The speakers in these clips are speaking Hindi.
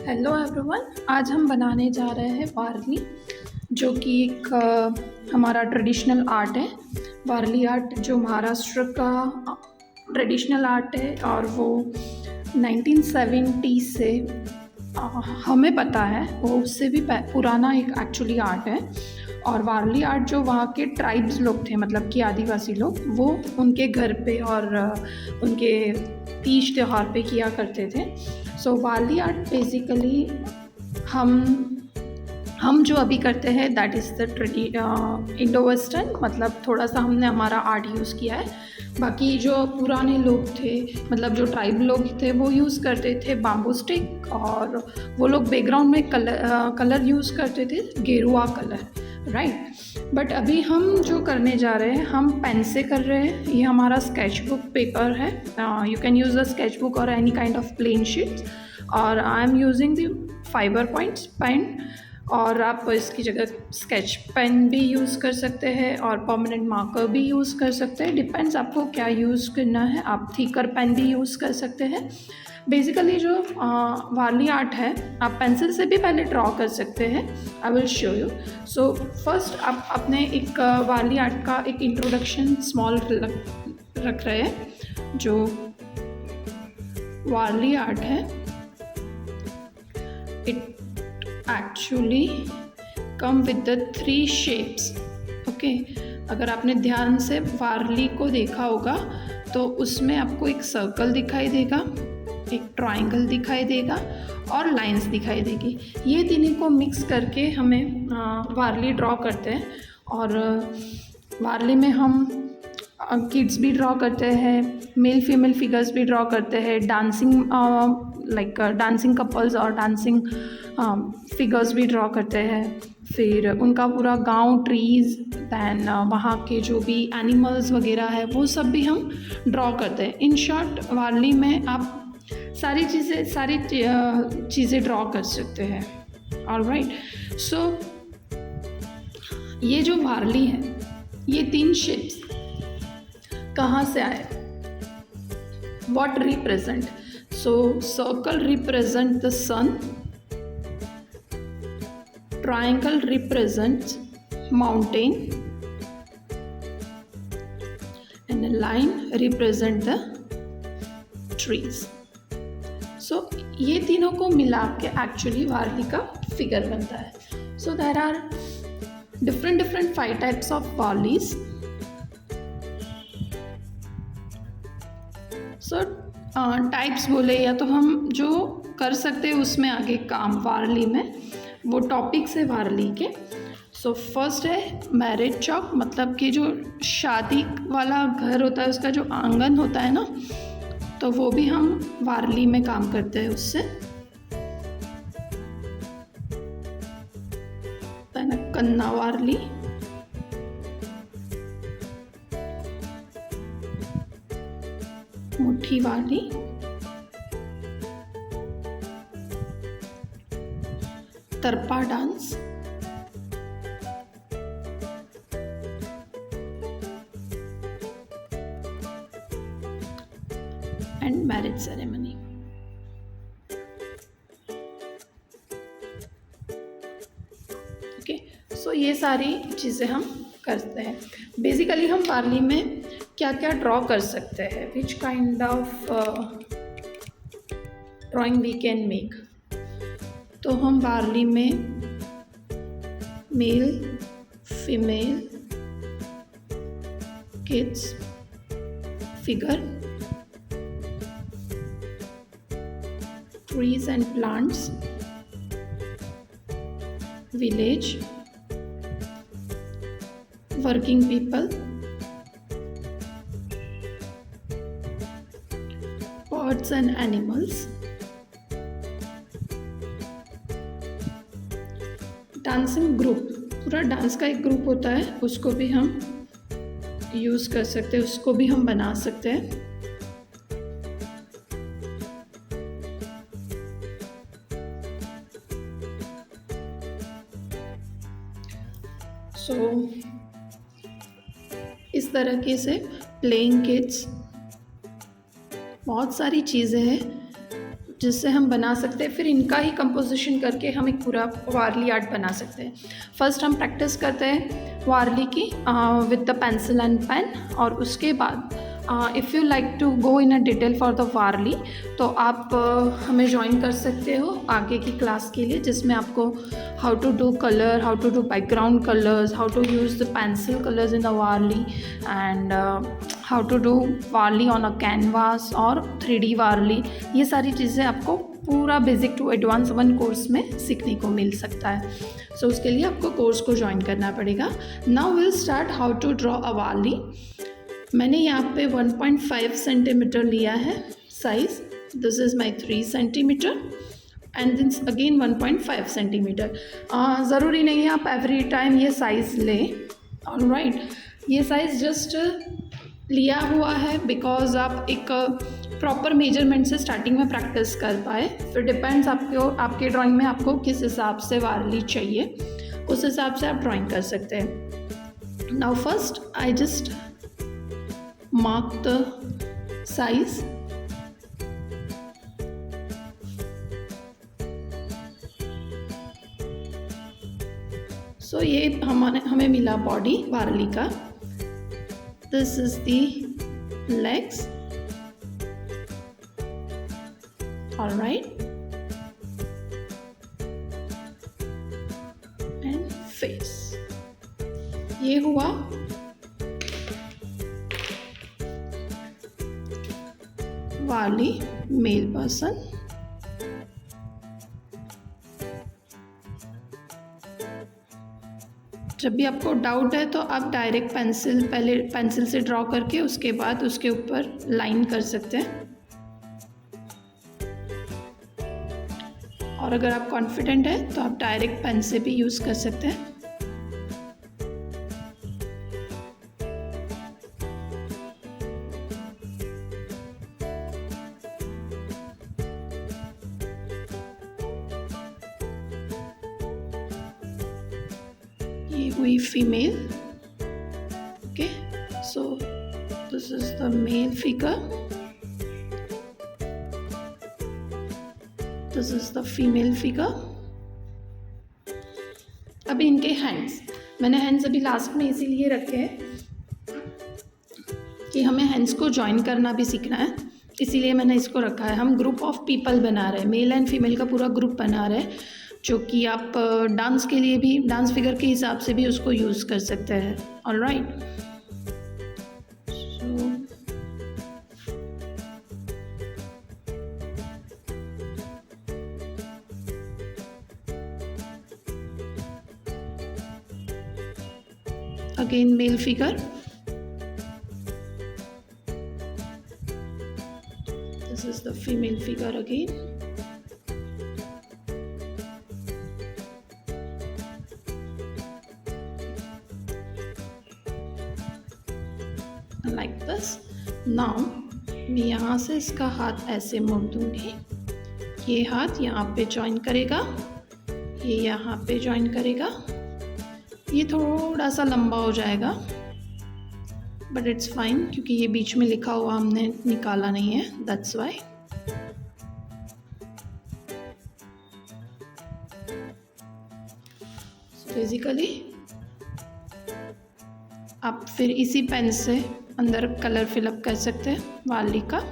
Hello everyone. आज हम बनाने जा रहे हैं वारली, जो कि एक हमारा ट्रेडिशनल आर्ट है। वारली आर्ट जो महाराष्ट्र का ट्रेडिशनल आर्ट है और वो 1970 से हमें पता है, वो उससे भी पुराना एक एक्चुअली आर्ट है। और वारली आर्ट जो वहाँ के ट्राइब्स लोग थे, मतलब कि आदिवासी लोग, वो उनके घर पे और उनके तीज त्योहार पे किया करते थे। सो वारली आर्ट बेसिकली हम जो अभी करते हैं that is the Indo western, मतलब थोड़ा सा हमने हमारा आर्ट यूज़ किया है। बाकी जो पुराने लोग थे, मतलब जो ट्राइब लोग थे, वो यूज़ करते थे बाम्बू स्टिक, और वो लोग बैकग्राउंड में कलर यूज़ करते थे, गेरुआ कलर, राइट। बट अभी हम जो करने जा रहे हैं, हम पेन से कर रहे हैं। ये हमारा स्केच बुक पेपर है। You can use the sketch book और any kind of plain sheets, और I am using the fibre points pen. और आप इसकी जगह स्केच पेन भी यूज़ कर सकते हैं और परमानेंट मार्कर भी यूज़ कर सकते हैं, डिपेंड्स आपको क्या यूज़ करना है। आप थिकर पेन भी यूज़ कर सकते हैं। बेसिकली जो वारली आर्ट है, आप पेंसिल से भी पहले ड्रॉ कर सकते हैं। I will show you. So first आप अपने एक वारली आर्ट का एक इंट्रोडक्शन स्मॉल रख रहे हैं। जो वारली आर्ट है, it actually come with the 3 shapes. Okay, अगर आपने ध्यान से वारली को देखा होगा तो उसमें आपको एक सर्कल दिखाई देगा, एक ट्रायंगल दिखाई देगा और लाइंस दिखाई देगी। ये तीनों को मिक्स करके हमें वारली ड्रॉ करते हैं। और वारली में हम किड्स भी ड्रॉ करते हैं, मेल फीमेल फिगर्स भी ड्रॉ करते हैं, डांसिंग लाइक डांसिंग कपल्स और डांसिंग फिगर्स भी ड्रॉ करते हैं। फिर उनका पूरा गांव, ट्रीज़, दैन वहाँ के जो भी एनिमल्स वगैरह है, वो सब भी हम ड्रॉ करते हैं। इन शॉर्ट, वारली में आप सारी चीज़ें ड्रॉ कर सकते हैं। ऑलराइट, सो ये जो वारली है, ये 3 शेप्स कहाँ से आए, what represent? So circle represent the sun, triangle represents mountain, and a line represent the trees. So ये तीनों को मिला के एक्चुअली वारली का फिगर बनता है. So there are different 5 types of वारलीज. So types बोले या तो हम जो कर सकते हैं उसमें आगे काम वारली में, वो टॉपिक्स है वारली के. सो फर्स्ट है मैरिज चौक, मतलब कि जो शादी वाला घर होता है उसका जो आंगन होता है ना, तो वो भी हम वारली में काम करते हैं उससे. कन्ना वारली, मुट्ठी Warli, Tarpa dance, and marriage ceremony. Okay, so ये सारी चीज़ें हम करते हैं. बेसिकली हम वारली में क्या क्या ड्रॉ कर सकते हैं, which kind of drawing we can make. तो हम वारली में male, female, kids, figure, trees and plants, village, working people, birds and animals, dancing group, पूरा डांस का एक ग्रुप होता है, उसको भी हम यूज़ कर सकते हैं, उसको भी हम बना सकते हैं. सो इस तरीके से प्लेइंग किड्स, बहुत सारी चीज़ें हैं जिससे हम बना सकते हैं, फिर इनका ही कंपोजिशन करके हम एक पूरा वारली आर्ट बना सकते हैं। फर्स्ट हम प्रैक्टिस करते हैं वारली की with the pencil and pen, और उसके बाद if you like to go in a detail for the Warli तो आप हमें ज्वाइन कर सकते हो आगे की क्लास के लिए, जिसमें आपको how to do colour, how to do background colours, how to use the pencil colours in the Warli, and how to do Warli on a canvas और 3D वारली। ये सारी चीज़ें आपको पूरा basic to advance one course में सीखने को मिल सकता है। सो उसके लिए आपको कोर्स को ज्वाइन करना पड़ेगा। Now will start how to draw a Warli. मैंने यहाँ पे 1.5 सेंटीमीटर लिया है size, this is my 3 centimetre and this again 1.5 centimetre. ज़रूरी नहीं है आप एवरी टाइम ये साइज़ लें, ऑलराइट। ये साइज़ जस्ट लिया हुआ है बिकॉज आप एक प्रॉपर मेजरमेंट से स्टार्टिंग में प्रैक्टिस कर पाए। फिर डिपेंड्स आपके ड्राइंग में आपको किस हिसाब से वारली चाहिए, उस हिसाब से आप ड्राइंग कर सकते हैं। Now first I just mark the size, so ये हमें मिला बॉडी वारली का। This is the legs, alright, and face. ये हुआ वारली मेल पर्सन। जब भी आपको डाउट है तो आप डायरेक्ट पहले पेंसिल से ड्रॉ करके उसके बाद उसके ऊपर लाइन कर सकते हैं, और अगर आप कॉन्फिडेंट है तो आप डायरेक्ट पेन से भी यूज़ कर सकते हैं। ये हुई female, okay. So this is the male figure, this is the female figure. अभी इनके हैंड्स, मैंने हैंड्स अभी लास्ट में इसीलिए रखे हैं कि हमें हैंड्स को जॉइन करना भी सीखना है, इसीलिए मैंने इसको रखा है। हम ग्रुप ऑफ पीपल बना रहे हैं, मेल एंड फीमेल का पूरा ग्रुप बना रहे हैं, जो कि आप डांस के लिए भी, डांस फिगर के हिसाब से भी उसको यूज़ कर सकते हैं, alright. Again male figure, this is the female figure again, like this. Now मैं यहाँ से इसका हाथ ऐसे मोड़ दूँगी, ये हाथ यहाँ पे ज्वाइन करेगा, ये यहाँ पे ज्वाइन करेगा। ये थोड़ा सा लंबा हो जाएगा बट इट्स फाइन, क्योंकि ये बीच में लिखा हुआ हमने निकाला नहीं है, दैट्स वाई। बेसिकली आप फिर इसी पेन से अंदर कलर फिलअप कर सकते हैं वाली का।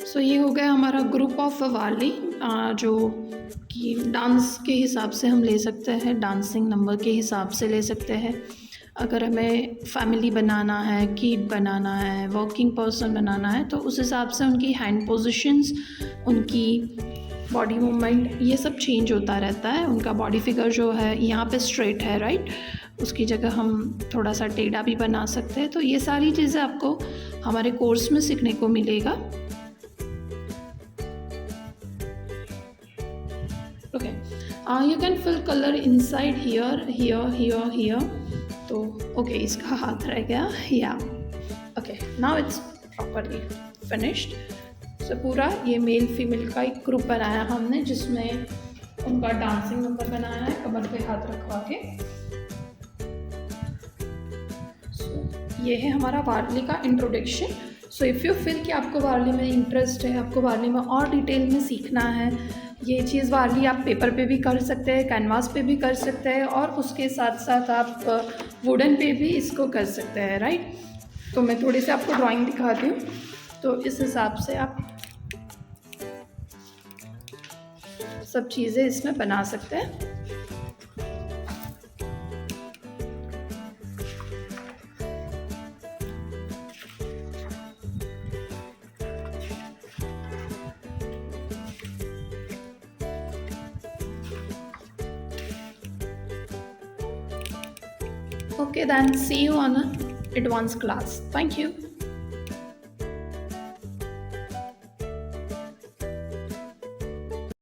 सो ये हो गया हमारा ग्रुप ऑफ वारली, जो कि डांस के हिसाब से हम ले सकते हैं, डांसिंग नंबर के हिसाब से ले सकते हैं। अगर हमें फैमिली बनाना है, किड बनाना है, वर्किंग पर्सन बनाना है, तो उस हिसाब से उनकी हैंड पोजीशंस, उनकी बॉडी मूवमेंट, ये सब चेंज होता रहता है। उनका बॉडी फिगर जो है यहाँ पे स्ट्रेट है, राइट, उसकी जगह हम थोड़ा सा टेढ़ा भी बना सकते हैं। तो ये सारी चीज़ें आपको हमारे कोर्स में सीखने को मिलेगा। Okay, you can fill color inside here, here, here, here. तो okay, इसका हाथ रह गया. Yeah. Okay, now it's properly finished. So पूरा ये मेल फीमेल का एक ग्रुप बनाया हमने, जिसमें उनका डांसिंग नंबर बनाया है कमर पे हाथ रखवा के. So ये है हमारा वारली का introduction. So if you feel कि आपको वारली में इंटरेस्ट है, आपको वारली में और डिटेल में सीखना है, ये चीज़ वारली आप पेपर पे भी कर सकते हैं, कैनवास पे भी कर सकते हैं, और उसके साथ साथ आप वुडन पे भी इसको कर सकते हैं, राइट. तो मैं थोड़ी सी आपको ड्राइंग दिखाती हूँ, तो इस हिसाब से आप सब चीज़ें इसमें बना सकते हैं. Okay, then see you on a advanced class. Thank you.